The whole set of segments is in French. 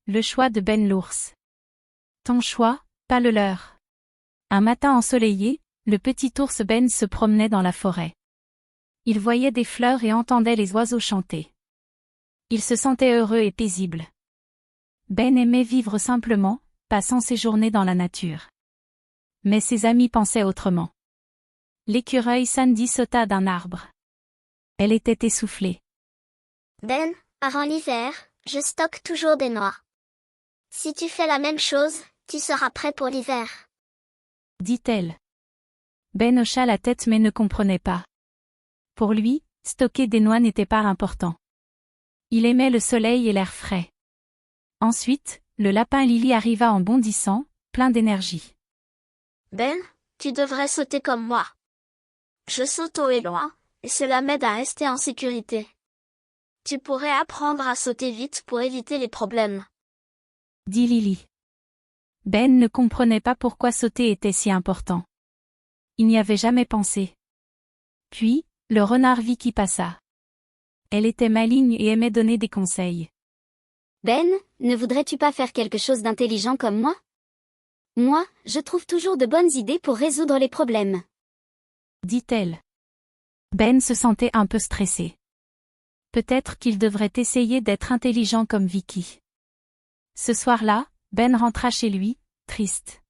Le choix de Ben l'ours. Ton choix, pas le leur. Un matin ensoleillé, le petit ours Ben se promenait dans la forêt. Il voyait des fleurs et entendait les oiseaux chanter. Il se sentait heureux et paisible. Ben aimait vivre simplement, passant ses journées dans la nature. Mais ses amis pensaient autrement. L'écureuil Sandy sauta d'un arbre. Elle était essoufflée. Ben, avant l'hiver, je stocke toujours des noix. Si tu fais la même chose, tu seras prêt pour l'hiver. Dit-elle. Ben hocha la tête mais ne comprenait pas. Pour lui, stocker des noix n'était pas important. Il aimait le soleil et l'air frais. Ensuite, le lapin Lily arriva en bondissant, plein d'énergie. Ben, tu devrais sauter comme moi. Je saute haut et loin, et cela m'aide à rester en sécurité. Tu pourrais apprendre à sauter vite pour éviter les problèmes. Dit Lily. Ben ne comprenait pas pourquoi sauter était si important. Il n'y avait jamais pensé. Puis, le renard Vicky passa. Elle était maligne et aimait donner des conseils. Ben, ne voudrais-tu pas faire quelque chose d'intelligent comme moi? Moi, je trouve toujours de bonnes idées pour résoudre les problèmes. Dit-elle. Ben se sentait un peu stressé. Peut-être qu'il devrait essayer d'être intelligent comme Vicky. Ce soir-là, Ben rentra chez lui, triste.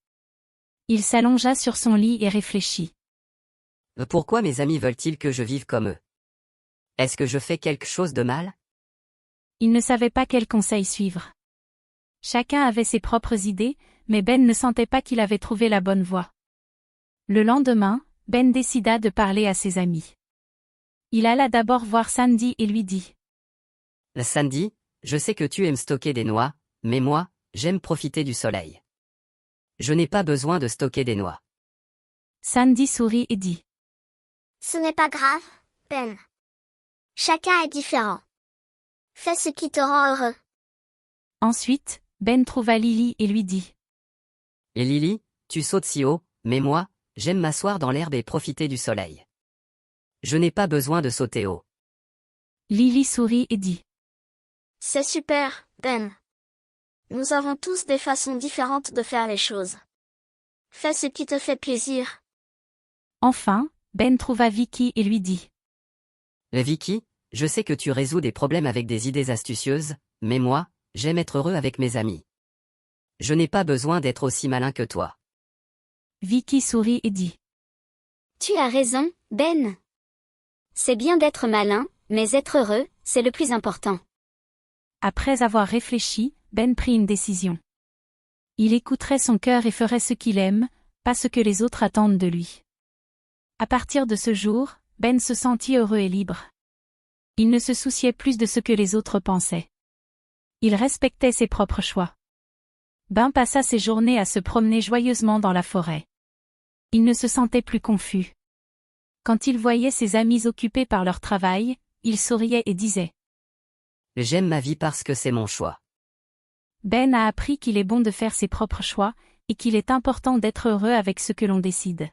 Il s'allongea sur son lit et réfléchit. Pourquoi mes amis veulent-ils que je vive comme eux? Est-ce que je fais quelque chose de mal? Il ne savait pas quel conseil suivre. Chacun avait ses propres idées, mais Ben ne sentait pas qu'il avait trouvé la bonne voie. Le lendemain, Ben décida de parler à ses amis. Il alla d'abord voir Sandy et lui dit. Sandy, je sais que tu aimes stocker des noix, mais moi, j'aime profiter du soleil. Je n'ai pas besoin de stocker des noix. Sandy sourit et dit. Ce n'est pas grave, Ben. Chacun est différent. Fais ce qui te rend heureux. Ensuite, Ben trouva Lily et lui dit. Et Lily, tu sautes si haut, mais moi, j'aime m'asseoir dans l'herbe et profiter du soleil. Je n'ai pas besoin de sauter haut. Lily sourit et dit. C'est super, Ben. Nous avons tous des façons différentes de faire les choses. Fais ce qui te fait plaisir. Enfin, Ben trouva Vicky et lui dit. Vicky, je sais que tu résous des problèmes avec des idées astucieuses, mais moi, j'aime être heureux avec mes amis. Je n'ai pas besoin d'être aussi malin que toi. Vicky sourit et dit. Tu as raison, Ben. C'est bien d'être malin, mais être heureux, c'est le plus important. Après avoir réfléchi, Ben prit une décision. Il écouterait son cœur et ferait ce qu'il aime, pas ce que les autres attendent de lui. À partir de ce jour, Ben se sentit heureux et libre. Il ne se souciait plus de ce que les autres pensaient. Il respectait ses propres choix. Ben passa ses journées à se promener joyeusement dans la forêt. Il ne se sentait plus confus. Quand il voyait ses amis occupés par leur travail, il souriait et disait. J'aime ma vie parce que c'est mon choix. Ben a appris qu'il est bon de faire ses propres choix, et qu'il est important d'être heureux avec ce que l'on décide.